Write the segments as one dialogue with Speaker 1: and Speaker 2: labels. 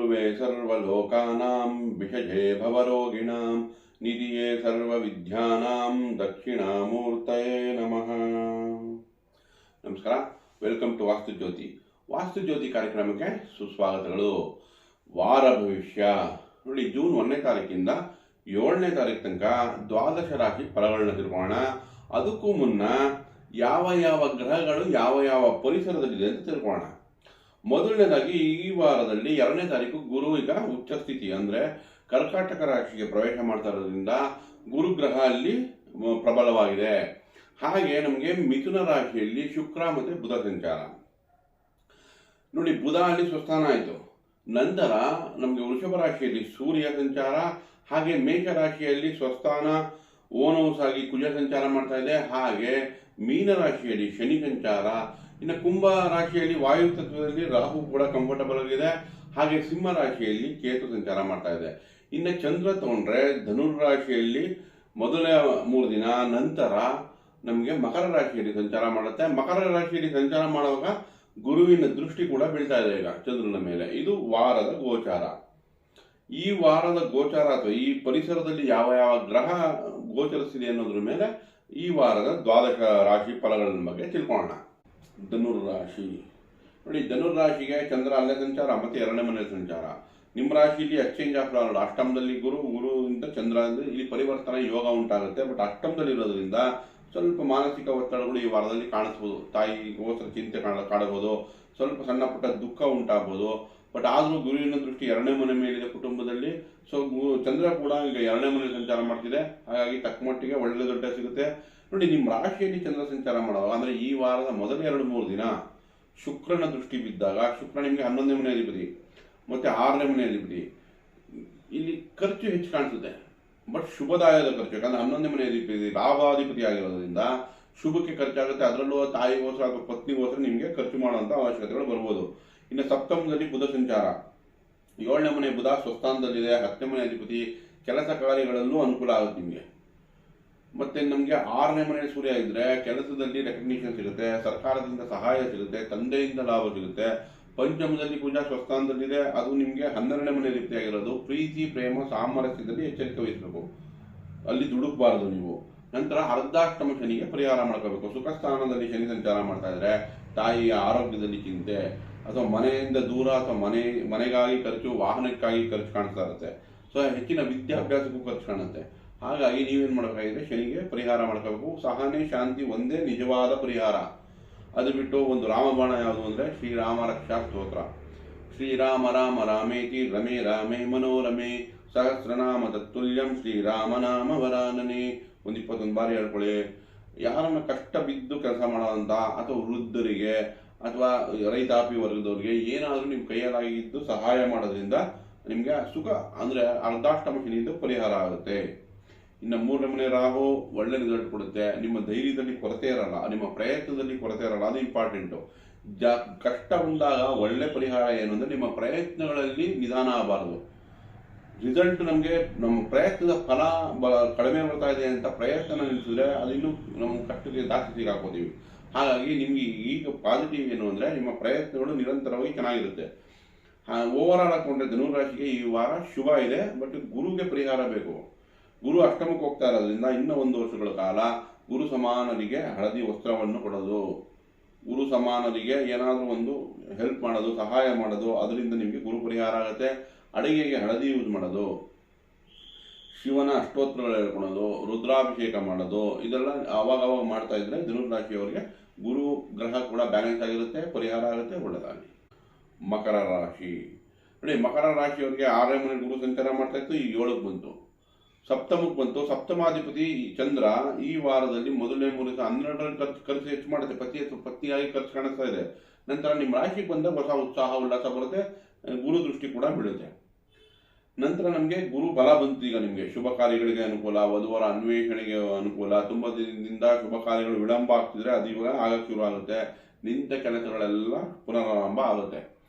Speaker 1: ಗುರುವೇ ಸರ್ವಲೋಕಾನಾಂ ವಿಷಜೇ ಭವರೋಗಿಣಾಂ ನಿಧಿಯೇ ಸರ್ವವಿದ್ಯಾನಾಂ ದಕ್ಷಿಣಾಮೂರ್ತಯೇ ನಮಃ. ನಮಸ್ಕಾರ, ವೆಲ್ಕಮ್ ಟು ವಾಸ್ತುಜ್ಯೋತಿ ಕಾರ್ಯಕ್ರಮಕ್ಕೆ ಸುಸ್ವಾಗತಗಳು. ವಾರ ಭವಿಷ್ಯ ನೋಡಿ, ಜೂನ್ 1ನೇ ತಾರೀಕಿಂದ 7ನೇ ತಾರೀಕು ತನಕ ದ್ವಾದಶ ರಾಶಿ ಫಲಗಳನ್ನ ತಿಳ್ಕೊಳ್ಳೋಣ. ಅದಕ್ಕೂ ಮುನ್ನ ಯಾವ ಯಾವ ಗ್ರಹಗಳು ಯಾವ ಯಾವ ಪರಿಸರದಲ್ಲಿದೆ ಅಂತ ತಿಳ್ಕೊಳ್ಳೋಣ. ಮೊದಲನೇದಾಗಿ ಈ ವಾರದಲ್ಲಿ 2ನೇ ತಾರೀಕು ಗುರು ಈಗ ಉಚ್ಚ ಸ್ಥಿತಿ ಅಂದರೆ ಕರ್ಕಾಟಕ ರಾಶಿಗೆ ಪ್ರವೇಶ ಮಾಡ್ತಾ ಇರೋದ್ರಿಂದ ಗುರುಗ್ರಹ ಅಲ್ಲಿ ಪ್ರಬಲವಾಗಿದೆ. ಹಾಗೆ ನಮಗೆ ಮಿಥುನ ರಾಶಿಯಲ್ಲಿ ಶುಕ್ರ ಮತ್ತು ಬುಧ ಸಂಚಾರ. ನೋಡಿ, ಬುಧ ಅಲ್ಲಿ ಸ್ವಸ್ಥಾನ ಆಯಿತು. ನಂತರ ನಮಗೆ ವೃಷಭ ರಾಶಿಯಲ್ಲಿ ಸೂರ್ಯ ಸಂಚಾರ, ಹಾಗೆ ಮೇಷ ರಾಶಿಯಲ್ಲಿ ಸ್ವಸ್ಥಾನ ಓನೌಸಾಗಿ ಕುಜ ಸಂಚಾರ ಮಾಡ್ತಾ ಇದೆ. ಹಾಗೆ ಮೀನ ರಾಶಿಯಲ್ಲಿ ಶನಿ ಸಂಚಾರ. ಇನ್ನು ಕುಂಭ ರಾಶಿಯಲ್ಲಿ ವಾಯು ತತ್ವದಲ್ಲಿ ರಾಹು ಕೂಡ ಕಂಫರ್ಟಬಲ್ ಆಗಿದೆ. ಹಾಗೆ ಸಿಂಹ ರಾಶಿಯಲ್ಲಿ ಕೇತು ಸಂಚಾರ ಮಾಡ್ತಾ ಇದೆ. ಇನ್ನು ಚಂದ್ರ ತಗೊಂಡ್ರೆ ಧನುರ್ರಾಶಿಯಲ್ಲಿ ಮೊದಲ 3 ದಿನ, ನಂತರ ನಮಗೆ ಮಕರ ರಾಶಿಯಲ್ಲಿ ಸಂಚಾರ ಮಾಡುತ್ತೆ. ಮಕರ ರಾಶಿಯಲ್ಲಿ ಸಂಚಾರ ಮಾಡುವಾಗ ಗುರುವಿನ ದೃಷ್ಟಿ ಕೂಡ ಬೀಳ್ತಾ ಇದೆ ಈಗ ಚಂದ್ರನ ಮೇಲೆ. ಇದು ವಾರದ ಗೋಚಾರ. ಈ ವಾರದ ಗೋಚಾರ ಅಥವಾ ಈ ಪರಿಸರದಲ್ಲಿ ಯಾವ ಯಾವ ಗ್ರಹ ಗೋಚರಿಸಿದೆ ಅನ್ನೋದ್ರ ಮೇಲೆ ಈ ವಾರದ ದ್ವಾದಶ ರಾಶಿ ಫಲಗಳ ಬಗ್ಗೆ ತಿಳ್ಕೊಳ್ಳೋಣ. ಧನುರ್ರಾಶಿ ನೋಡಿ, ಧನುರ್ರಾಶಿಗೆ ಚಂದ್ರ ಅಲ್ಲೇ ಸಂಚಾರ ಮತ್ತು 2ನೇ ಮನೆ ಸಂಚಾರ. ನಿಮ್ಮ ರಾಶಿಯಲ್ಲಿ ಎಕ್ಸ್ಚೇಂಜ್ ಆಫ್ ಲಾರ್ಡ್, ಅಷ್ಟಮದಲ್ಲಿ ಗುರುವಿಂದ ಚಂದ್ರ ಅಂದರೆ ಇಲ್ಲಿ ಪರಿವರ್ತನೆ ಯೋಗ ಉಂಟಾಗುತ್ತೆ. ಬಟ್ ಅಷ್ಟಮದಲ್ಲಿ ಇರೋದ್ರಿಂದ ಸ್ವಲ್ಪ ಮಾನಸಿಕ ಒತ್ತಡಗಳು ಈ ವಾರದಲ್ಲಿ ಕಾಣಿಸ್ಬೋದು. ತಾಯಿಗೋಸ್ಕರ ಚಿಂತೆ ಕಾಡಬಹುದು, ಸ್ವಲ್ಪ ಸಣ್ಣ ಪುಟ್ಟ ದುಃಖ ಉಂಟಾಗ್ಬೋದು. ಬಟ್ ಆದರೂ ಗುರುವಿನ ದೃಷ್ಟಿ 2ನೇ ಮನೆ ಮೇಲಿದೆ ಕುಟುಂಬದಲ್ಲಿ. ಸೊ ಚಂದ್ರ ಕೂಡ ಈಗ 2ನೇ ಮನೆ ಸಂಚಾರ ಮಾಡ್ತಿದೆ. ಹಾಗಾಗಿ ತಕ್ಕ ಮಟ್ಟಿಗೆ ಒಳ್ಳೆ ದೊಡ್ಡ ಸಿಗುತ್ತೆ. ನೋಡಿ, ನಿಮ್ಮ ರಾಶಿಯಲ್ಲಿ ಚಂದ್ರ ಸಂಚಾರ ಮಾಡುವಾಗ ಅಂದರೆ ಈ ವಾರದ ಮೊದಲ 2-3 ದಿನ ಶುಕ್ರನ ದೃಷ್ಟಿ ಬಿದ್ದಾಗ, ಶುಕ್ರ ನಿಮಗೆ 11ನೇ ಮನೆ ಅಧಿಪತಿ ಮತ್ತು 6ನೇ ಮನೆ ಅಧಿಪತಿ, ಇಲ್ಲಿ ಖರ್ಚು ಹೆಚ್ಚು ಕಾಣಿಸುತ್ತೆ. ಬಟ್ ಶುಭದಾಯದ ಖರ್ಚು, ಯಾಕಂದ್ರೆ 11ನೇ ಮನೆ ಅಧಿಪತಿ ಲಾಭಾಧಿಪತಿ ಆಗಿರೋದ್ರಿಂದ ಶುಭಕ್ಕೆ ಖರ್ಚಾಗುತ್ತೆ. ಅದರಲ್ಲೂ ತಾಯಿಗೋಸ್ಕರ ಅಥವಾ ಪತ್ನಿಗೋಸ್ಕರ ನಿಮಗೆ ಖರ್ಚು ಮಾಡುವಂಥ ಅವಶ್ಯಕತೆಗಳು ಬರ್ಬೋದು. ಇನ್ನು ಸಪ್ತಮದಲ್ಲಿ ಬುಧ ಸಂಚಾರ, 7ನೇ ಮನೆ ಬುಧ ಸ್ವಸ್ಥಾನದಲ್ಲಿದೆ. 10ನೇ ಮನೆ ಅಧಿಪತಿ, ಕೆಲಸ ಕಾರ್ಯಗಳಲ್ಲೂ ಅನುಕೂಲ ಆಗುತ್ತೆ ನಿಮಗೆ. ಮತ್ತೆ ನಮಗೆ 6ನೇ ಮನೆ ಸೂರ್ಯ ಇದ್ರೆ ಕೆಲಸದಲ್ಲಿ ರೆಕಗ್ನಿಷನ್ ಸಿಗುತ್ತೆ, ಸರ್ಕಾರದಿಂದ ಸಹಾಯ ಸಿಗುತ್ತೆ, ತಂದೆಯಿಂದ ಲಾಭ ಸಿಗುತ್ತೆ. ಪಂಚಮದಲ್ಲಿ ಕುಜ ಸ್ವಸ್ಥಾನದಲ್ಲಿದೆ, ಅದು ನಿಮಗೆ 12ನೇ ಮನೆ ರೀತಿಯಾಗಿರೋದು. ಪ್ರೀತಿ ಪ್ರೇಮ ಸಾಮರಸ್ಯದಲ್ಲಿ ಎಚ್ಚರಿಕೆ ವಹಿಸಬೇಕು, ಅಲ್ಲಿ ದುಡುಕಬಾರದು ನೀವು. ನಂತರ ಅರ್ಧಾಷ್ಟಮ ಶನಿಗೆ ಪರಿಹಾರ ಮಾಡ್ಕೋಬೇಕು. ಸುಖ ಸ್ಥಾನದಲ್ಲಿ ಶನಿ ಸಂಚಾರ ಮಾಡ್ತಾ ಇದ್ರೆ ತಾಯಿಯ ಆರೋಗ್ಯದಲ್ಲಿ ಚಿಂತೆ, ಅಥವಾ ಮನೆಯಿಂದ ದೂರ ಅಥವಾ ಮನೆಗಾಗಿ ಖರ್ಚು, ವಾಹನಕ್ಕಾಗಿ ಖರ್ಚು ಕಾಣಿಸ್ತಾ ಇರುತ್ತೆ. ಸೊ ಹೆಚ್ಚಿನ ವಿದ್ಯಾಭ್ಯಾಸಕ್ಕೂ ಖರ್ಚು ಕಾಣುತ್ತೆ. ಹಾಗಾಗಿ ನೀವೇನು ಮಾಡಬೇಕಾಗಿದೆ, ಶನಿಗೆ ಪರಿಹಾರ ಮಾಡ್ಕೋಬೇಕು. ಸಹನೆ ಶಾಂತಿ ಒಂದೇ ನಿಜವಾದ ಪರಿಹಾರ. ಅದು ಬಿಟ್ಟು ಒಂದು ರಾಮಬಾಣ ಯಾವುದು ಅಂದರೆ ಶ್ರೀರಾಮ ರಕ್ಷಾ ಸ್ತೋತ್ರ. ಶ್ರೀರಾಮ ರಾಮ ರಾಮೇತಿ ರಮೇ ರಾಮೇ ಮನೋರಮೆ ಸಹಸ್ರನಾಮ ತತ್ತುಲ್ಯಂ ಶ್ರೀರಾಮನಾಮ ವರಾನನೆ. ಒಂದು 21 ಬಾರಿ ಹೇಳ್ಕೊಳ್ಳಿ. ಯಾರನ್ನ ಕಷ್ಟ ಬಿದ್ದು ಕೆಲಸ ಮಾಡೋವಂಥ ಅಥವಾ ವೃದ್ಧರಿಗೆ ಅಥವಾ ರೈತಾಪಿ ವರ್ಗದವ್ರಿಗೆ ಏನಾದರೂ ನಿಮ್ಮ ಕೈಯಲ್ಲಾಗಿದ್ದು ಸಹಾಯ ಮಾಡೋದ್ರಿಂದ ನಿಮಗೆ ಸುಖ ಅಂದರೆ ಅರ್ಧಾಷ್ಟಮ ಶನಿಯಿಂದ ಪರಿಹಾರ ಆಗುತ್ತೆ. ಇನ್ನು 3ನೇ ಮನೆ ರಾಹು ಒಳ್ಳೆ ರಿಸಲ್ಟ್ ಕೊಡುತ್ತೆ. ನಿಮ್ಮ ಧೈರ್ಯದಲ್ಲಿ ಕೊರತೆ ಇರಲ್ಲ, ನಿಮ್ಮ ಪ್ರಯತ್ನದಲ್ಲಿ ಕೊರತೆ ಇರಲ್ಲ, ಅದು ಇಂಪಾರ್ಟೆಂಟು. ಕಷ್ಟ ಬಂದಾಗ ಒಳ್ಳೆ ಪರಿಹಾರ ಏನು ಅಂದರೆ ನಿಮ್ಮ ಪ್ರಯತ್ನಗಳಲ್ಲಿ ನಿಧಾನ ಆಗಬಾರ್ದು. ರಿಸಲ್ಟ್ ನಮಗೆ ನಮ್ಮ ಪ್ರಯತ್ನದ ಫಲ ಕಡಿಮೆ ಬರ್ತಾ ಇದೆ ಅಂತ ಪ್ರಯತ್ನ ನಿಲ್ಲಿಸಿದ್ರೆ ಅದಿನ್ನೂ ನಮ್ಮ ಕಷ್ಟಕ್ಕೆ ಜಾಸ್ತಿ ಸಿಗಾಕೋತೀವಿ. ಹಾಗಾಗಿ ನಿಮಗೆ ಈಗ ಪಾಸಿಟಿವ್ ಏನು ಅಂದರೆ ನಿಮ್ಮ ಪ್ರಯತ್ನಗಳು ನಿರಂತರವಾಗಿ ಚೆನ್ನಾಗಿರುತ್ತೆ. ಓವರ್ ಆಲ್ ಹಾಕೊಂಡ್ರೆ ಧನುರಾಶಿಗೆ ಈ ವಾರ ಶುಭ ಇದೆ. ಬಟ್ ಗುರುಗೆ ಪರಿಹಾರ ಬೇಕು. ಗುರು ಅಷ್ಟಮಕ್ಕೆ ಹೋಗ್ತಾ ಇರೋದ್ರಿಂದ ಇನ್ನೂ 1 ವರ್ಷಗಳ ಕಾಲ ಗುರು ಸಮಾನರಿಗೆ ಹಳದಿ ವಸ್ತ್ರವನ್ನು ಕೊಡೋದು, ಗುರು ಸಮಾನರಿಗೆ ಏನಾದರೂ ಒಂದು ಹೆಲ್ಪ್ ಮಾಡೋದು, ಸಹಾಯ ಮಾಡೋದು, ಅದರಿಂದ ನಿಮಗೆ ಗುರು ಪರಿಹಾರ ಆಗುತ್ತೆ. ಅಡುಗೆಗೆ ಹಳದಿ ಯೂಸ್ ಮಾಡೋದು, ಶಿವನ ಅಷ್ಟೋತ್ತರಗಳು ಹೇಳ್ಕೊಳೋದು, ರುದ್ರಾಭಿಷೇಕ ಮಾಡೋದು, ಇದೆಲ್ಲ ಅವಾಗ ಮಾಡ್ತಾ ಇದ್ರೆ ಧನುರಾಶಿಯವರಿಗೆ ಗುರು ಗ್ರಹ ಕೂಡ ಬ್ಯಾಲೆನ್ಸ್ ಆಗಿರುತ್ತೆ, ಪರಿಹಾರ ಆಗುತ್ತೆ, ಒಳ್ಳೆಯದಾಗಲಿ. ಮಕರ ರಾಶಿ ನೋಡಿ, ಮಕರ ರಾಶಿಯವರಿಗೆ 6ನೇ ಮನೆ ಗುರು ಸಂಚಾರ ಮಾಡ್ತಾ ಇತ್ತು, ಈಗ 7ಕ್ಕೆ ಬಂತು, ಸಪ್ತಮಕ್ಕೆ ಬಂತು. ಸಪ್ತಮಾಧಿಪತಿ ಚಂದ್ರ ಈ ವಾರದಲ್ಲಿ ಮೊದಲನೇ 3 ದಿವಸ 12ರಲ್ಲಿ ಖರ್ಚು ಹೆಚ್ಚು ಮಾಡುತ್ತೆ. ಪತ್ನಿಯಾಗಿ ಖರ್ಚು ಕಾಣಿಸ್ತಾ ಇದೆ. ನಂತರ ನಿಮ್ಮ ರಾಶಿಗೆ ಬಂದಾಗ ಹೊಸ ಉತ್ಸಾಹ ಉಲ್ಲಾಸ ಬರುತ್ತೆ, ಗುರು ದೃಷ್ಟಿ ಕೂಡ ಬೀಳುತ್ತೆ. ನಂತರ ನಮಗೆ ಗುರು ಬಲ ಬಂತು. ಈಗ ನಿಮಗೆ ಶುಭ ಕಾರ್ಯಗಳಿಗೆ ಅನುಕೂಲ, ವಧುವರ ಅನ್ವೇಷಣೆಗೆ ಅನುಕೂಲ. ತುಂಬ ದಿನದಿಂದ ಶುಭ ಕಾರ್ಯಗಳು ವಿಳಂಬ ಆಗ್ತಿದ್ರೆ ಅದು ಇವಾಗ ಆಗಕ್ಕೆ ಶುರು ಆಗುತ್ತೆ. ನಿಂತ ಕೆಲಸಗಳೆಲ್ಲ ಪುನರಾರಂಭ ಆಗುತ್ತೆ.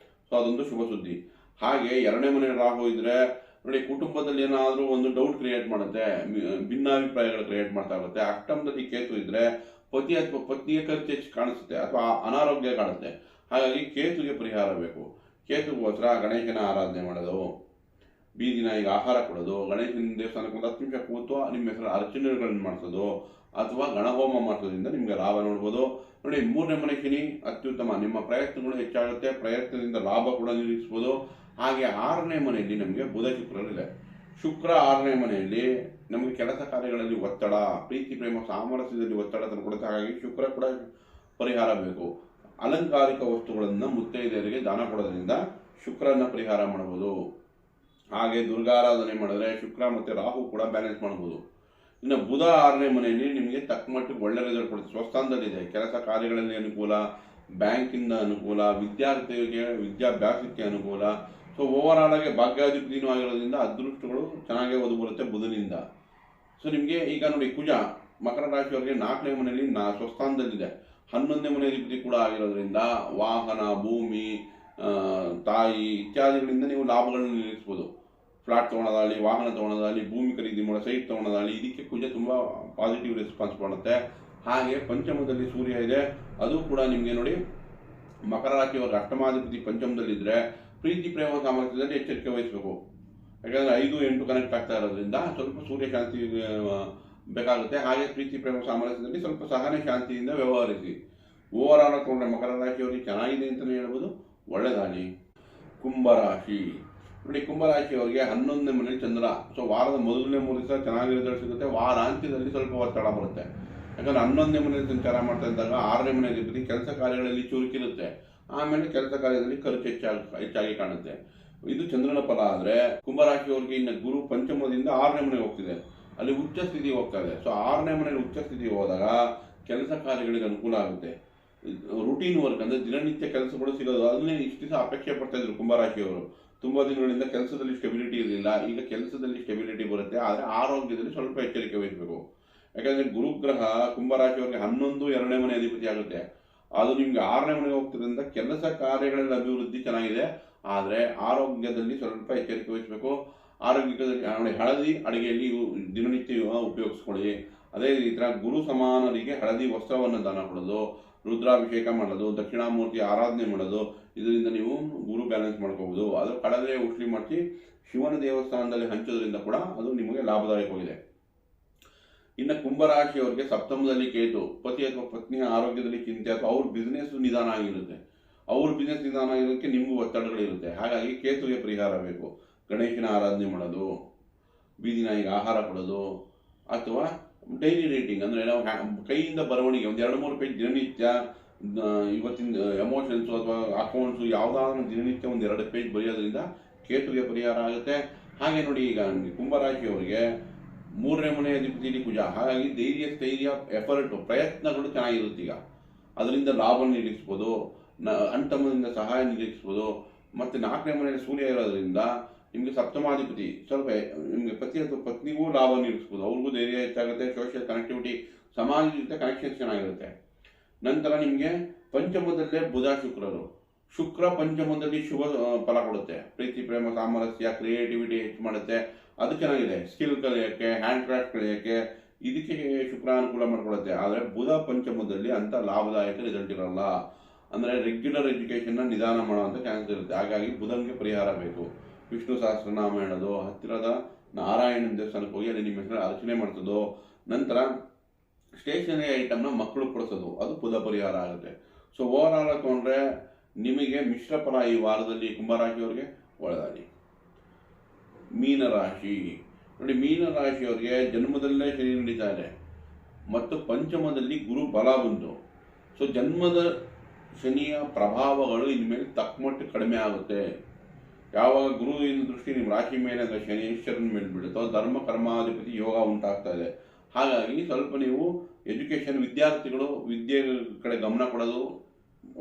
Speaker 1: ಸೊ ಅದೊಂದು ಶುಭ ಸುದ್ದಿ. ಹಾಗೆ 2ನೇ ಮನೆ ರಾಹು ಇದ್ರೆ ನೋಡಿ, ಕುಟುಂಬದಲ್ಲಿ ಏನಾದರೂ ಒಂದು ಡೌಟ್ ಕ್ರಿಯೇಟ್ ಮಾಡುತ್ತೆ, ಭಿನ್ನಾಭಿಪ್ರಾಯಗಳು ಕ್ರಿಯೇಟ್ ಮಾಡ್ತಾ ಇರುತ್ತೆ. ಅಷ್ಟಮದಲ್ಲಿ ಕೇತು ಇದ್ರೆ ಪತಿ ಅಥವಾ ಪತ್ನಿಗೆ ಖರ್ಚು ಹೆಚ್ಚು ಕಾಣಿಸುತ್ತೆ ಅಥವಾ ಅನಾರೋಗ್ಯ ಕಾಣುತ್ತೆ. ಹಾಗಾಗಿ ಕೇತುಗೆ ಪರಿಹಾರ ಬೇಕು. ಕೇತುಗೋಸ್ಕರ ಗಣೇಶನ ಆರಾಧನೆ ಮಾಡೋದು, ಬೀದಿ ನಾಯಿಗೆ ಆಹಾರ ಕೊಡೋದು, ಗಣೇಶನ ದೇವಸ್ಥಾನಕ್ಕೆ ಒಂದು 10 ನಿಮಿಷ ಕೂತು ನಿಮ್ಮ ಹೆಸರು ಅರ್ಚನೆಗಳನ್ನು ಮಾಡಿಸೋದು ಅಥವಾ ಗಣಹೋಮ ಮಾಡಿಸೋದ್ರಿಂದ ನಿಮಗೆ ಲಾಭ ನೋಡ್ಬೋದು. ನೋಡಿ, 3ನೇ ಮನೆ ಶನಿ ಅತ್ಯುತ್ತಮ, ನಿಮ್ಮ ಪ್ರಯತ್ನಗಳು ಹೆಚ್ಚಾಗುತ್ತೆ, ಪ್ರಯತ್ನದಿಂದ ಲಾಭ ಕೂಡ ನಿರೀಕ್ಷಿಸ್ಬೋದು. ಹಾಗೆ 6ನೇ ಮನೆಯಲ್ಲಿ ನಮಗೆ ಬುಧ ಶುಕ್ರರಿದೆ. ಶುಕ್ರ 6ನೇ ಮನೆಯಲ್ಲಿ ನಮಗೆ ಕೆಲಸ ಕಾರ್ಯಗಳಲ್ಲಿ ಒತ್ತಡ, ಪ್ರೀತಿ ಪ್ರೇಮ ಸಾಮರಸ್ಯದಲ್ಲಿ ಒತ್ತಡ ತಂದುಕೊಡುತ್ತೆ. ಹಾಗಾಗಿ ಶುಕ್ರ ಕೂಡ ಪರಿಹಾರ ಬೇಕು. ಅಲಂಕಾರಿಕ ವಸ್ತುಗಳನ್ನು ಮುತ್ತೈದೆಯರಿಗೆ ದಾನ ಕೊಡೋದ್ರಿಂದ ಶುಕ್ರನ ಪರಿಹಾರ ಮಾಡಬಹುದು. ಹಾಗೆ ದುರ್ಗಾರಾಧನೆ ಮಾಡಿದ್ರೆ ಶುಕ್ರ ಮತ್ತು ರಾಹು ಕೂಡ ಬ್ಯಾಲೆನ್ಸ್ ಮಾಡ್ಬೋದು. ಇನ್ನು ಬುಧ 6ನೇ ಮನೆಯಲ್ಲಿ ನಿಮಗೆ ತಕ್ಕ ಮಟ್ಟಿಗೆ ಒಳ್ಳೆ ರಿಸಲ್ಟ್ ಕೊಡುತ್ತೆ. ಸ್ವಸ್ಥಾನದಲ್ಲಿದೆ, ಕೆಲಸ ಕಾರ್ಯಗಳಲ್ಲಿ ಅನುಕೂಲ, ಬ್ಯಾಂಕಿಂದ ಅನುಕೂಲ, ವಿದ್ಯಾರ್ಥಿಗಳಿಗೆ ವಿದ್ಯಾಭ್ಯಾಸಕ್ಕೆ ಅನುಕೂಲ. ಸೊ ಓವರಾಲ್ ಆಗಿ ಭಾಗ್ಯಾಧಿಪತಿನೂ ಆಗಿರೋದ್ರಿಂದ ಅದೃಷ್ಟಗಳು ಚೆನ್ನಾಗೇ ಒದಗಿ ಬರುತ್ತೆ ಬುಧನಿಂದ. ಸೊ ನಿಮಗೆ ಈಗ ನೋಡಿ, ಕುಜ ಮಕರ ರಾಶಿಯವರಿಗೆ 4ನೇ ಮನೆಯಲ್ಲಿ ಸ್ವಸ್ಥಾನದಲ್ಲಿದೆ, 11ನೇ ಮನೆ ಅಧಿಪತಿ ಕೂಡ ಆಗಿರೋದ್ರಿಂದ ವಾಹನ, ಭೂಮಿ, ತಾಯಿ ಇತ್ಯಾದಿಗಳಿಂದ ನೀವು ಲಾಭಗಳನ್ನು ನಿರೀಕ್ಷಿಸ್ಬೋದು. ಫ್ಲಾಟ್ ತೊಗೊಳೋದಾಗಲಿ, ವಾಹನ ತೊಗೊಳೋದಾಗಲಿ, ಭೂಮಿ ಖರೀದಿ ಮಾಡೋ ಸೈಟ್ ತೊಗೊಳೋದಾಗಲಿ, ಇದಕ್ಕೆ ಕುಜ ತುಂಬ ಪಾಸಿಟಿವ್ ರೆಸ್ಪಾನ್ಸ್ ಮಾಡುತ್ತೆ. ಹಾಗೆ ಪಂಚಮದಲ್ಲಿ ಸೂರ್ಯ ಇದೆ, ಅದು ಕೂಡ ನಿಮಗೆ ನೋಡಿ ಮಕರ ರಾಶಿಯವರ ಅಷ್ಟಮಾಧಿಪತಿ ಪಂಚಮದಲ್ಲಿದ್ದರೆ ಪ್ರೀತಿ ಪ್ರೇಮ ಸಾಮರ್ಥ್ಯದಲ್ಲಿ ಎಚ್ಚರಿಕೆ ವಹಿಸಬೇಕು. ಯಾಕಂದರೆ 5, 8 ಕನೆಕ್ಟ್ ಆಗ್ತಾ ಇರೋದ್ರಿಂದ ಸ್ವಲ್ಪ ಸೂರ್ಯ ಶಾಂತಿ ಬೇಕಾಗುತ್ತೆ. ಹಾಗೆ ಪ್ರೀತಿ ಪ್ರೇಮ ಸಾಮರ್ಥ್ಯದಲ್ಲಿ ಸ್ವಲ್ಪ ಸಹನೆ ಶಾಂತಿಯಿಂದ ವ್ಯವಹರಿಸಿ. ಓವರಾಲ್ ತಗೊಂಡ್ರೆ ಮಕರ ರಾಶಿಯವರಿಗೆ ಚೆನ್ನಾಗಿದೆ ಅಂತಲೇ ಹೇಳ್ಬೋದು, ಒಳ್ಳೆಯದಾಗಲಿ. ಕುಂಭರಾಶಿ ನೋಡಿ, ಕುಂಭರಾಶಿಯವರಿಗೆ 11ನೇ ಮನೆಯಲ್ಲಿ ಚಂದ್ರ. ಸೊ ವಾರದ ಮೊದಲನೇ 3 ದಿವಸ ಚೆನ್ನಾಗಿ ರಿಸಲ್ಟ್ ಸಿಗುತ್ತೆ. ವಾರಾಂತ್ಯದಲ್ಲಿ ಸ್ವಲ್ಪ ಒತ್ತಡ ಬರುತ್ತೆ. ಯಾಕಂದರೆ 11ನೇ ಮನೆಯಲ್ಲಿ ಸಂಚಾರ ಮಾಡ್ತಾ ಇದ್ದಾಗ 6ನೇ ಮನೆ ಅಧಿಪತಿ ಕೆಲಸ ಕಾರ್ಯಗಳಲ್ಲಿ ಚುರುಕಿರುತ್ತೆ. ಆಮೇಲೆ ಕೆಲಸ ಕಾರ್ಯದಲ್ಲಿ ಖರ್ಚು ಹೆಚ್ಚಾಗಿ ಕಾಣುತ್ತೆ. ಇದು ಚಂದ್ರನ ಫಲ. ಆದರೆ ಕುಂಭರಾಶಿಯವರಿಗೆ ಇನ್ನು ಗುರು ಪಂಚಮದಿಂದ 6ನೇ ಮನೆಗೆ ಹೋಗ್ತಿದೆ, ಅಲ್ಲಿ ಉಚ್ಚ ಸ್ಥಿತಿ ಹೋಗ್ತಾ ಇದೆ. ಸೊ 6ನೇ ಮನೆಯಲ್ಲಿ ಉಚ್ಚ ಸ್ಥಿತಿ ಹೋದಾಗ ಕೆಲಸ ಕಾರ್ಯಗಳಿಗೆ ಅನುಕೂಲ ಆಗುತ್ತೆ. ರೂಟೀನ್ ವರ್ಕ್ ಅಂದರೆ ದಿನನಿತ್ಯ ಕೆಲಸಗಳು ಸಿಗೋದು, ಅದನ್ನೇ ಇಷ್ಟು ದಿವಸ ಅಪೇಕ್ಷೆ ಪಡ್ತಾ ಇದ್ರು ಕುಂಭರಾಶಿಯವರು. ತುಂಬ ದಿನಗಳಿಂದ ಕೆಲಸದಲ್ಲಿ ಸ್ಟೆಬಿಲಿಟಿ ಇರಲಿಲ್ಲ, ಈಗ ಕೆಲಸದಲ್ಲಿ ಸ್ಟೆಬಿಲಿಟಿ ಬರುತ್ತೆ. ಆದರೆ ಆರೋಗ್ಯದಲ್ಲಿ ಸ್ವಲ್ಪ ಎಚ್ಚರಿಕೆ ವಹಿಸಬೇಕು. ಯಾಕಂದರೆ ಗುರುಗ್ರಹ ಕುಂಭರಾಶಿಯವರಿಗೆ 11, 2ನೇ ಮನೆ ಅಧಿಪತಿ ಆಗುತ್ತೆ. ಅದು ನಿಮ್ಗೆ 6ನೇ ಮನೆಗೆ ಹೋಗ್ತಿರೋದ್ರಿಂದ ಕೆಲಸ ಕಾರ್ಯಗಳಲ್ಲಿ ಅಭಿವೃದ್ಧಿ ಚೆನ್ನಾಗಿದೆ, ಆದರೆ ಆರೋಗ್ಯದಲ್ಲಿ ಸ್ವಲ್ಪ ಎಚ್ಚರಿಕೆ ವಹಿಸಬೇಕು. ಆರೋಗ್ಯದಲ್ಲಿ ಹಳದಿ ಅಡುಗೆಯಲ್ಲಿ ದಿನನಿತ್ಯ ಉಪಯೋಗಿಸ್ಕೊಳ್ಳಿ. ಅದೇ ರೀತಿ ಗುರು ಸಮಾನರಿಗೆ ಹಳದಿ ವಸ್ತ್ರವನ್ನು ದಾನ ಕೊಡೋದು, ರುದ್ರಾಭಿಷೇಕ ಮಾಡೋದು, ದಕ್ಷಿಣಾಮೂರ್ತಿ ಆರಾಧನೆ ಮಾಡೋದು, ಇದರಿಂದ ನೀವು ಗುರು ಬ್ಯಾಲೆನ್ಸ್ ಮಾಡ್ಕೋಬಹುದು. ಅದು ಕಡಲೆ ಉಷ್ಲಿ ಮಾಡಿಸಿ ಶಿವನ ದೇವಸ್ಥಾನದಲ್ಲಿ ಹಂಚೋದ್ರಿಂದ ಕೂಡ ಅದು ನಿಮಗೆ ಲಾಭದಾಯಕವಾಗಿದೆ. ಇನ್ನು ಕುಂಭರಾಶಿಯವರಿಗೆ ಸಪ್ತಮದಲ್ಲಿ ಕೇತು, ಪತಿ ಅಥವಾ ಪತ್ನಿಯ ಆರೋಗ್ಯದಲ್ಲಿ ಚಿಂತೆ ಅಥವಾ ಅವ್ರ ಬಿಸ್ನೆಸ್ ನಿಧಾನ ಆಗಿರುತ್ತೆ. ಅವ್ರ ಬಿಸ್ನೆಸ್ ನಿಧಾನ ಆಗಿರೋದಕ್ಕೆ ನಿಮಗೂ ಒತ್ತಡಗಳಿರುತ್ತೆ. ಹಾಗಾಗಿ ಕೇತುಗೆ ಪರಿಹಾರ ಬೇಕು. ಗಣೇಶನ ಆರಾಧನೆ ಮಾಡೋದು, ಬೀದಿ ನಾಯಿಗೆ ಆಹಾರ ಕೊಡೋದು, ಅಥವಾ ಡೈಲಿ ರೇಟಿಂಗ್ ಅಂದರೆ ನಾವು ಕೈಯಿಂದ ಬರವಣಿಗೆ ಒಂದು 2-3 ಪೇಜ್ ದಿನನಿತ್ಯ ಇವತ್ತಿನ ಎಮೋಷನ್ಸು ಅಥವಾ ಅಕೌಂಟ್ಸು ಯಾವುದಾದ್ರೂ ದಿನನಿತ್ಯ ಒಂದು 2 ಪೇಜ್ ಬರೆಯೋದ್ರಿಂದ ಕೇತುಗೆ ಪರಿಹಾರ ಆಗುತ್ತೆ. ಹಾಗೆ ನೋಡಿ, ಈಗ ಕುಂಭರಾಶಿಯವರಿಗೆ 3ನೇ ಮನೆ ಅಧಿಪತಿ ಕುಜ. ಹಾಗಾಗಿ ಸ್ಥೈರ್ಯ, ಎಫರ್ಟು, ಪ್ರಯತ್ನಗಳು ಚೆನ್ನಾಗಿರುತ್ತೆ. ಈಗ ಅದರಿಂದ ಲಾಭ ನಿರೀಕ್ಷಿಸ್ಬೋದು, ಅಣ್ತಮ್ಮದಿಂದ ಸಹಾಯ ನಿರೀಕ್ಷಿಸ್ಬೋದು. ಮತ್ತು 4ನೇ ಮನೆಯಲ್ಲಿ ಸೂರ್ಯ ಇರೋದ್ರಿಂದ ನಿಮಗೆ ಸಪ್ತಮಾಧಿಪತಿ, ಸ್ವಲ್ಪ ನಿಮಗೆ ಪತಿ ಅಥವಾ ಪತ್ನಿಗೂ ಲಾಭ ನಿರೀಕ್ಷಿಸ್ಬೋದು. ಅವ್ರಿಗೂ ಧೈರ್ಯ ಹೆಚ್ಚಾಗುತ್ತೆ, ಸೋಷಿಯಲ್ ಕನೆಕ್ಟಿವಿಟಿ, ಸಮಾಜದ ಜೊತೆ ಕನೆಕ್ಷನ್ಸ್ ಚೆನ್ನಾಗಿರುತ್ತೆ. ನಂತರ ನಿಮಗೆ ಪಂಚಮದಲ್ಲೇ ಬುಧ ಶುಕ್ರರು. ಶುಕ್ರ ಪಂಚಮದಲ್ಲಿ ಶುಭ ಫಲ ಕೊಡುತ್ತೆ. ಪ್ರೀತಿ ಪ್ರೇಮ ಸಾಮರಸ್ಯ, ಕ್ರಿಯೇಟಿವಿಟಿ ಹೆಚ್ಚು ಮಾಡುತ್ತೆ. ಅದು ಚೆನ್ನಾಗಿದೆ. ಸ್ಕಿಲ್ ಕಲಿಯೋಕ್ಕೆ, ಹ್ಯಾಂಡ್ ಕ್ರಾಫ್ಟ್ ಕಲಿಯೋಕ್ಕೆ ಇದಕ್ಕೆ ಶುಕ್ರ ಅನುಕೂಲ ಮಾಡಿಕೊಡುತ್ತೆ. ಆದರೆ ಬುಧ ಪಂಚಮದಲ್ಲಿ ಅಂಥ ಲಾಭದಾಯಕ ರಿಸಲ್ಟ್ ಇರಲ್ಲ. ಅಂದರೆ ರೆಗ್ಯುಲರ್ ಎಜುಕೇಷನ್ನ ನಿಧಾನ ಮಾಡುವಂಥ ಚಾನ್ಸ್ ಇರುತ್ತೆ. ಹಾಗಾಗಿ ಬುಧನಿಗೆ ಪರಿಹಾರ ಬೇಕು. ವಿಷ್ಣು ಸಹಸ್ರನಾಮ ಹೇಳೋದು, ಹತ್ತಿರದ ನಾರಾಯಣನ ದೇವಸ್ಥಾನಕ್ಕೆ ಹೋಗಿ ಅಲ್ಲಿ ನಿಮ್ಮ ಹೆಸರು ಅರ್ಚನೆ ಮಾಡಿಸೋದು. ನಂತರ ಸ್ಟೇಷನರಿ ಐಟಮ್ನ ಮಕ್ಕಳು ಕೊಡಿಸೋದು, ಅದು ಬುಧ ಪರಿಹಾರ ಆಗುತ್ತೆ. ಸೊ ಓವರಾಲ್ ತಗೊಂಡ್ರೆ ನಿಮಗೆ ಮಿಶ್ರ ಫಲ ಈ ವಾರದಲ್ಲಿ ಕುಂಭರಾಶಿಯವರಿಗೆ ಒಳ್ಳೆಯದಾಗಿ. ಮೀನರಾಶಿ ನೋಡಿ, ಮೀನರಾಶಿಯವರಿಗೆ ಜನ್ಮದಲ್ಲೇ ಶನಿ ನಡೀತಾ ಇದೆ ಮತ್ತು ಪಂಚಮದಲ್ಲಿ ಗುರು ಬಲ ಬಂತು. ಸೊ ಜನ್ಮದ ಶನಿಯ ಪ್ರಭಾವಗಳು ಇನ್ಮೇಲೆ ತಕ್ಕಮಟ್ಟು ಕಡಿಮೆ ಆಗುತ್ತೆ. ಯಾವಾಗ ಗುರುವಿನ ದೃಷ್ಟಿ ನಿಮ್ಮ ರಾಶಿ ಮೇಲೆ ಅಂದರೆ ಶನೀಶ್ವರನ ಮೇಲೆ ಬಿಡುತ್ತೋ ಧರ್ಮ ಕರ್ಮಾಧಿಪತಿ ಯೋಗ ಉಂಟಾಗ್ತಾ ಇದೆ. ಹಾಗಾಗಿ ಸ್ವಲ್ಪ ನೀವು ಎಜುಕೇಷನ್, ವಿದ್ಯಾರ್ಥಿಗಳು ವಿದ್ಯೆ ಕಡೆ ಗಮನ ಕೊಡೋದು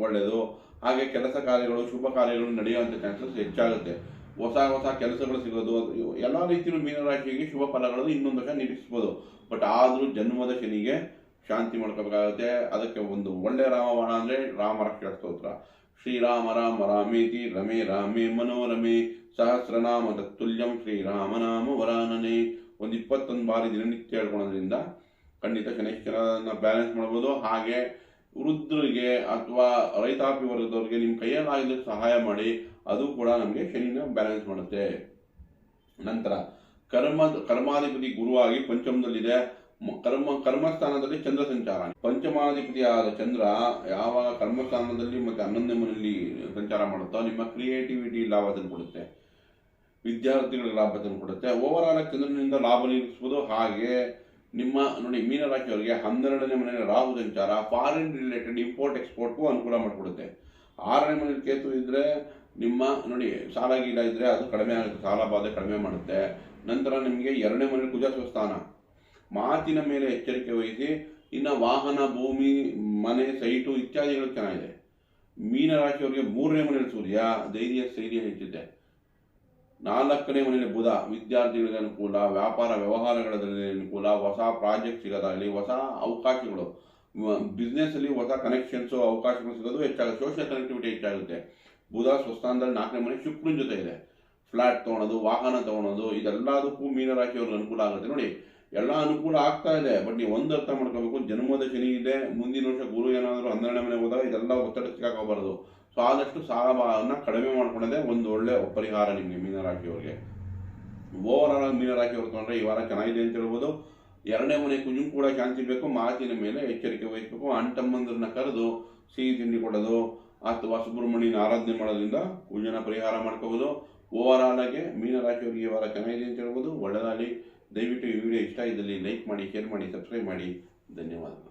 Speaker 1: ಒಳ್ಳೆಯದು. ಹಾಗೆ ಕೆಲಸ ಕಾರ್ಯಗಳು, ಶುಭ ಕಾರ್ಯಗಳು ನಡೆಯುವಂಥ ಚಾನ್ಸಸ್ ಹೆಚ್ಚಾಗುತ್ತೆ. ಹೊಸ ಕೆಲಸಗಳು ಸಿಗೋದು, ಎಲ್ಲ ರೀತಿಯಲ್ಲೂ ಮೀನರಾಶಿಗೆ ಶುಭ ಫಲಗಳು ಇನ್ನೊಂದು ವರ್ಷ ನಿರೀಕ್ಷಿಸ್ಬೋದು. ಬಟ್ ಆದರೂ ಜನ್ಮದ ಶನಿಗೆ ಶಾಂತಿ ಮಾಡ್ಕೋಬೇಕಾಗುತ್ತೆ. ಅದಕ್ಕೆ ಒಂದು ಒಳ್ಳೆಯ ರಾಮಬಾಣ ಅಂದರೆ ರಾಮರಕ್ಷಾ ಸ್ತೋತ್ರ. ಶ್ರೀರಾಮ ರಾಮ ರಾಮೇತಿ ರಮೇ ರಾಮೇ ಮನೋರಮೆ ಸಹಸ್ರನಾಮ ತತ್ತುಲ್ಯಂ ಶ್ರೀರಾಮನಾಮ ವರಾನನೆ ಒಂದು 21 ಬಾರಿ ದಿನನಿತ್ಯ ಹೇಳ್ಕೊಳೋದ್ರಿಂದ ಖಂಡಿತ ಶನೈಶ್ವರನ ಬ್ಯಾಲೆನ್ಸ್ ಮಾಡ್ಬೋದು. ಹಾಗೆ ವೃದ್ಧರಿಗೆ ಅಥವಾ ರೈತಾಪಿ ವರ್ಗದವ್ರಿಗೆ ನಿಮ್ಮ ಕೈಯಲ್ಲಾಗಲಿಕ್ಕೆ ಸಹಾಯ ಮಾಡಿ, ಅದು ಕೂಡ ನಮಗೆ ಶನಿನ ಬ್ಯಾಲೆನ್ಸ್ ಮಾಡುತ್ತೆ. ನಂತರ ಕರ್ಮಾಧಿಪತಿ ಗುರುವಾಗಿ ಪಂಚಮದಲ್ಲಿದೆ. ಕರ್ಮಸ್ಥಾನದಲ್ಲಿ ಚಂದ್ರ ಸಂಚಾರ. ಪಂಚಮಾಧಿಪತಿಯಾದ ಚಂದ್ರ ಯಾವಾಗ ಕರ್ಮಸ್ಥಾನದಲ್ಲಿ ಮತ್ತು 11ನೇ ಮನೆಯಲ್ಲಿ ಸಂಚಾರ ಮಾಡುತ್ತೋ ನಿಮ್ಮ ಕ್ರಿಯೇಟಿವಿಟಿ ಲಾಭ ತಂದುಕೊಡುತ್ತೆ, ವಿದ್ಯಾರ್ಥಿಗಳಿಗೆ ಲಾಭ ತಂದುಕೊಡುತ್ತೆ. ಓವರ್ ಆಲ್ ಚಂದ್ರನಿಂದ ಲಾಭ ನಿರೀಕ್ಷಿಸಬಹುದು. ಹಾಗೆ ನಿಮ್ಮ ನೋಡಿ ಮೀನರಾಶಿಯವರಿಗೆ 12ನೇ ಮನೆಯಲ್ಲಿ ರಾಹು ಸಂಚಾರ ಫಾರಿನ್ ರಿಲೇಟೆಡ್ ಇಂಪೋರ್ಟ್ ಎಕ್ಸ್ಪೋರ್ಟ್ಗೂ ಅನುಕೂಲ ಮಾಡಿಕೊಡುತ್ತೆ. 6ನೇ ಮನೆಯಲ್ಲಿ ಕೇತು ಇದ್ದರೆ ನಿಮ್ಮ ನೋಡಿ ಸಾಲ ಗೀಲ ಇದ್ದರೆ ಅದು ಕಡಿಮೆ ಆಗುತ್ತೆ, ಸಾಲ ಬಾಧೆ ಕಡಿಮೆ ಮಾಡುತ್ತೆ. ನಂತರ ನಿಮಗೆ 2ನೇ ಮನೆಯಲ್ಲಿ ಕುಜ ಸ್ವಸ್ಥಾನ, ಮಾತಿನ ಮೇಲೆ ಎಚ್ಚರಿಕೆ ವಹಿಸಿ. ಇನ್ನು ವಾಹನ, ಭೂಮಿ, ಮನೆ, ಸೈಟು ಇತ್ಯಾದಿಗಳು ಚೆನ್ನಾಗಿದೆ. ಮೀನರಾಶಿಯವರಿಗೆ 3ನೇ ಮನೆಯಲ್ಲಿ ಸೂರ್ಯ, ಸ್ಥೈರ್ಯ ಹೆಚ್ಚುತ್ತೆ. 4ನೇ ಮನೆಯಲ್ಲಿ ಬುಧ, ವಿದ್ಯಾರ್ಥಿಗಳಿಗೆ ಅನುಕೂಲ, ವ್ಯಾಪಾರ ವ್ಯವಹಾರಗಳಲ್ಲಿ ಅನುಕೂಲ, ಹೊಸ ಪ್ರಾಜೆಕ್ಟ್ ಸಿಗೋದಾಗಲಿ, ಹೊಸ ಅವಕಾಶಗಳು, ಬಿಸ್ನೆಸ್ಸಲ್ಲಿ ಹೊಸ ಕನೆಕ್ಷನ್ಸು ಅವಕಾಶಗಳು ಸಿಗೋದು ಹೆಚ್ಚಾಗುತ್ತೆ. ಸೋಷಿಯಲ್ ಕನೆಕ್ಟಿವಿಟಿ ಹೆಚ್ಚಾಗುತ್ತೆ. ಬುಧ ಸ್ವಸ್ಥಾನದಲ್ಲಿ 4ನೇ ಮನೆ ಶುಕ್ರನ ಜೊತೆ ಇದೆ. ಫ್ಲ್ಯಾಟ್ ತೊಗೊಳೋದು, ವಾಹನ ತೊಗೊಳೋದು, ಇದೆಲ್ಲದಕ್ಕೂ ಮೀನರಾಶಿಯವ್ರಿಗೆ ಅನುಕೂಲ ಆಗುತ್ತೆ. ನೋಡಿ ಎಲ್ಲ ಅನುಕೂಲ ಆಗ್ತಾ ಇದೆ. ಬಟ್ ನೀವು ಒಂದು ಅರ್ಥ ಮಾಡ್ಕೋಬೇಕು, ಜನ್ಮದ ಶನಿ ಇದೆ. ಮುಂದಿನ ವರ್ಷ ಗುರು ಏನಾದರೂ 12ನೇ ಮನೆಗೆ ಹೋದಾಗ ಇದೆಲ್ಲ ಒತ್ತಡ ಸಿಕ್ಕಾಕೋಬಾರದು. ಸೊ ಆದಷ್ಟು ಸಾಲವನ್ನು ಕಡಿಮೆ ಮಾಡ್ಕೊಳ್ಳೋದೇ ಒಂದು ಒಳ್ಳೆ ಪರಿಹಾರ ನಿಮಗೆ ಮೀನರಾಶಿಯವರಿಗೆ. ಓವರ್ ಆಲ್ ಮೀನರಾಶಿಯವ್ರು ತೊಗೊಂಡ್ರೆ ಈ ವಾರ ಚೆನ್ನಾಗಿದೆ ಅಂತ ಹೇಳ್ಬೋದು. 2ನೇ ಮನೆ ಕುಜು ಕೂಡ ಶಾಂತಿ ಬೇಕು, ಮಾತಿನ ಮೇಲೆ ಎಚ್ಚರಿಕೆ ವಹಿಸಬೇಕು. ಅಣ್ಣ ಕರೆದು ಸಿಹಿ ತಿಂಡಿ ಕೊಡೋದು ಅಥವಾ ಸುಬ್ರಹ್ಮಣ್ಯನ ಆರಾಧನೆ ಮಾಡೋದ್ರಿಂದ ಕುಜನ ಪರಿಹಾರ ಮಾಡ್ಕೋಬೋದು. ಓವರ್ ಆಲ್ ಆಗಿ ಮೀನರಾಶಿಯವರಿಗೆ ಈ ವಾರ ಚೆನ್ನಾಗಿದೆ ಅಂತ ಹೇಳ್ಬೋದು. ಒಳ್ಳೆಯದಾಗಲಿ. ದಯವಿಟ್ಟು ಈ ವಿಡಿಯೋ ಇಷ್ಟ ಇದ್ದಲ್ಲಿ ಲೈಕ್ ಮಾಡಿ, ಶೇರ್ ಮಾಡಿ, ಸಬ್ಸ್ಕ್ರೈಬ್ ಮಾಡಿ. ಧನ್ಯವಾದಗಳು.